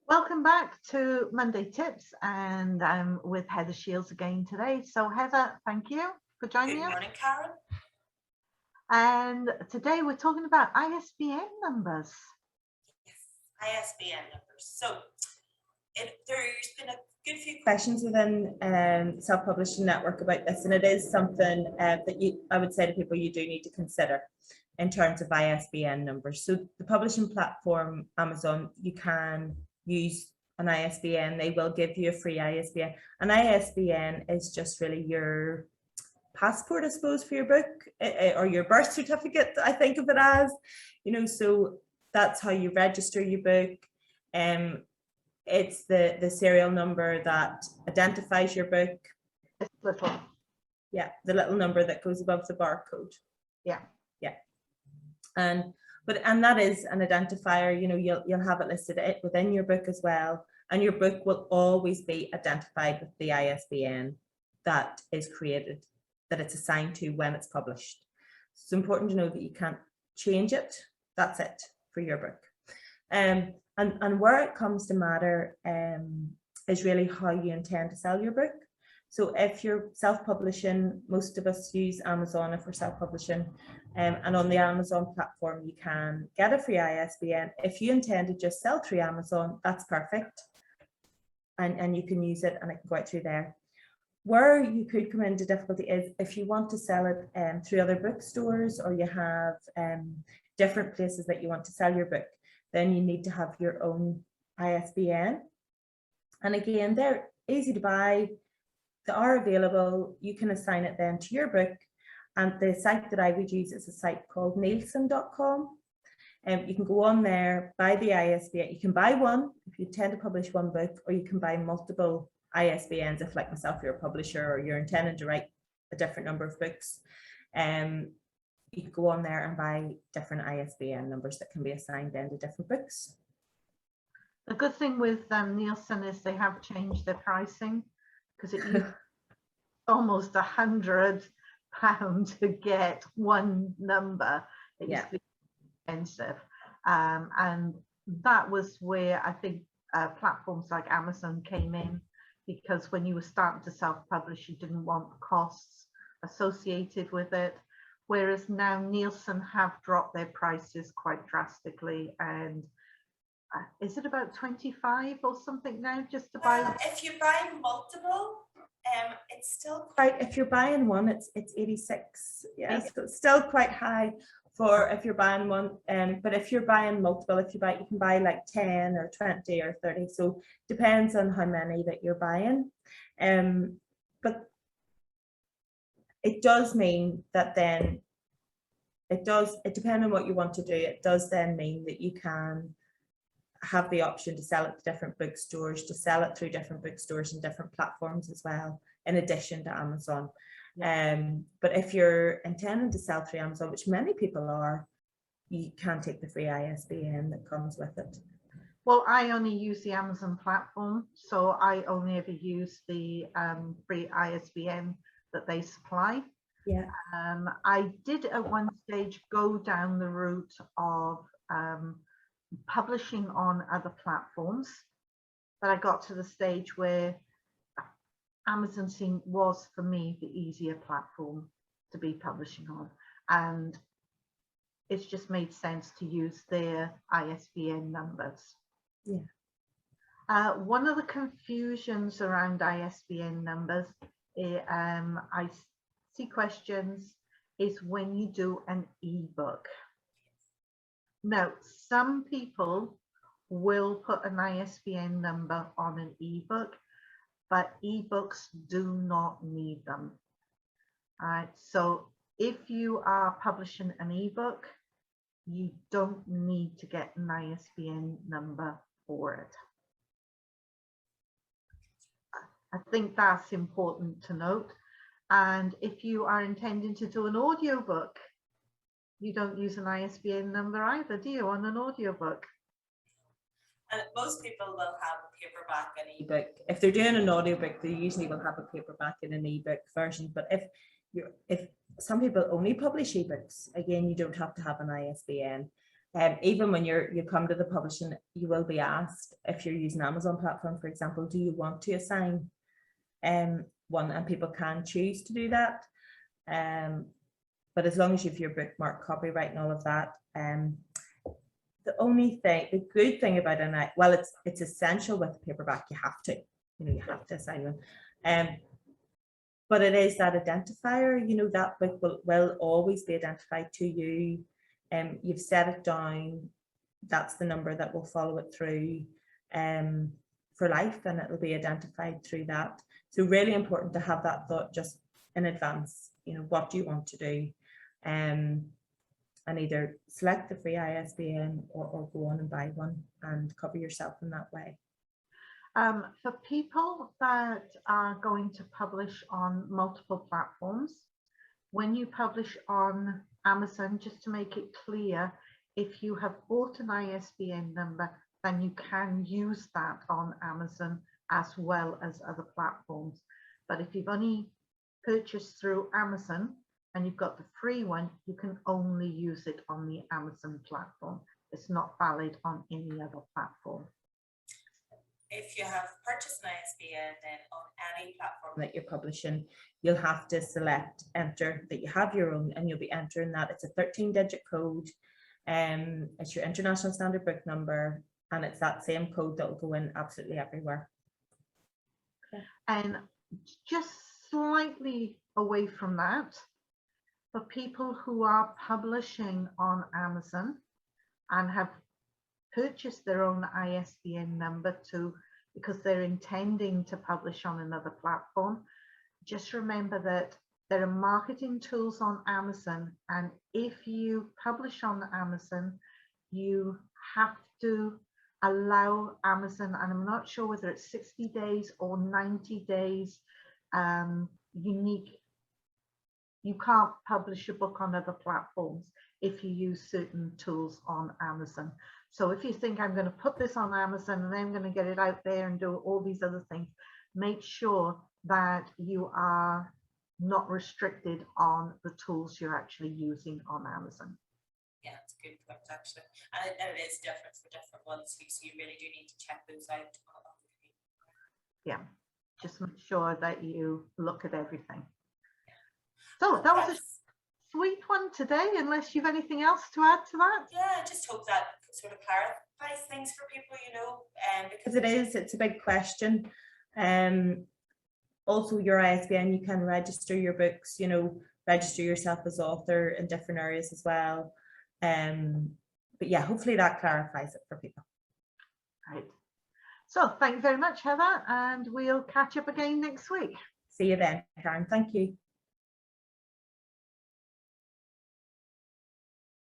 Welcome back to Monday Tips, and I'm with Heather Shields again today. So Heather, thank you for joining us. Good morning, Karen. And today we're talking about ISBN numbers. Yes, ISBN numbers. So there's been a good few questions within Self-Publishing Network about this, and it is something that I would say to people you do need to consider in terms of ISBN numbers. So the publishing platform, Amazon, you can use an ISBN. They will give you a free ISBN. An ISBN is just really your passport, I suppose, for your book, or your birth certificate, I think of it as, so that's how you register your book. It's the serial number that identifies your book. It's little. Yeah, the little number that goes above the barcode. Yeah. And that is an identifier. You'll have it listed within your book as well, and your book will always be identified with the ISBN that is created, that it's assigned to when it's published. It's important to know that you can't change it. That's it for your book. And where it comes to matter is really how you intend to sell your book. So if you're self-publishing, most of us use Amazon if we're self-publishing, and on the Amazon platform, you can get a free ISBN. If you intend to just sell through Amazon, that's perfect. And you can use it and it can go out through there. Where you could come into difficulty is if you want to sell it through other bookstores, or you have different places that you want to sell your book, then you need to have your own ISBN. And again, they're easy to buy. They are available. You can assign it then to your book. And the site that I would use is a site called Nielsen.com. And you can go on there, buy the ISBN. You can buy one if you tend to publish one book, or you can buy multiple ISBNs if, like myself, you're a publisher or you're intending to write a different number of books. You can go on there and buy different ISBN numbers that can be assigned then to different books. The good thing with Nielsen is they have changed their pricing, because it used almost £100 to get one number. It used to be expensive, and that was where I think platforms like Amazon came in, because when you were starting to self-publish, you didn't want the costs associated with it. Whereas now Nielsen have dropped their prices quite drastically, and is it about 25 or something now just to buy? If you buy multiple, it's still quite. If you're buying one, it's 86. Yes, so it's still quite high for if you're buying one. But if you're buying multiple, you can buy like 10 or 20 or 30. So depends on how many that you're buying. But it does mean that then it depends on what you want to do. It does then mean that you can have the option to sell it to different bookstores, to sell it through different bookstores and different platforms as well, in addition to Amazon. But if you're intending to sell through Amazon, which many people are, you can take the free ISBN that comes with it. Well, I only use the Amazon platform, so I only ever use the free ISBN that they supply. Yeah. I did at one stage go down the route of publishing on other platforms, but I got to the stage where Amazon was for me the easier platform to be publishing on, and it's just made sense to use their ISBN numbers. Yeah. One of the confusions around ISBN numbers, I see questions, is when you do an ebook. Now, some people will put an ISBN number on an ebook, but ebooks do not need them. All right, so if you are publishing an ebook, you don't need to get an ISBN number for it. I think that's important to note. And if you are intending to do an audiobook, you don't use an ISBN number either, do you, on an audiobook? And most people will have a paperback and ebook. If they're doing an audiobook, they usually will have a paperback and an ebook version. But if some people only publish ebooks, again, you don't have to have an ISBN. Even when you come to the publishing, you will be asked, if you're using Amazon platform, for example, do you want to assign one, and people can choose to do that. But as long as you have your bookmark copyright and all of that, the good thing about it, well, it's essential with the paperback, you have to, you have to assign one. But it is that identifier, that book will always be identified to you. You've set it down, that's the number that will follow it through for life, and it'll be identified through that. So really important to have that thought just in advance, what do you want to do? And either select the free ISBN or go on and buy one and cover yourself in that way. For people that are going to publish on multiple platforms, when you publish on Amazon, just to make it clear, if you have bought an ISBN number, then you can use that on Amazon as well as other platforms. But if you've only purchased through Amazon and you've got the free one, you can only use it on the Amazon platform. It's not valid on any other platform. If you have purchased an ISBN, then on any platform that you're publishing, you'll have to select enter that you have your own, and you'll be entering that. It's a 13-digit code. It's your International Standard Book number, and it's that same code that will go in absolutely everywhere. And just slightly away from that, for people who are publishing on Amazon and have purchased their own ISBN number because they're intending to publish on another platform, just remember that there are marketing tools on Amazon, and if you publish on Amazon, you have to allow Amazon, and I'm not sure whether it's 60 days or 90 days unique. You can't publish a book on other platforms if you use certain tools on Amazon. So if you think, I'm going to put this on Amazon and then I'm going to get it out there and do all these other things, make sure that you are not restricted on the tools you're actually using on Amazon. Yeah, it's a good point, actually. And it is different for different ones, so you really do need to check those out. Yeah, just make sure that you look at everything. So that was a sweet one today, unless you've anything else to add to that. Yeah, I just hope that sort of clarifies things for people, because it's a big question. Also your ISBN, you can register your books, register yourself as author in different areas as well. But yeah, hopefully that clarifies it for people. Right. So thank you very much, Heather, and we'll catch up again next week. See you then, Karen. Thank you.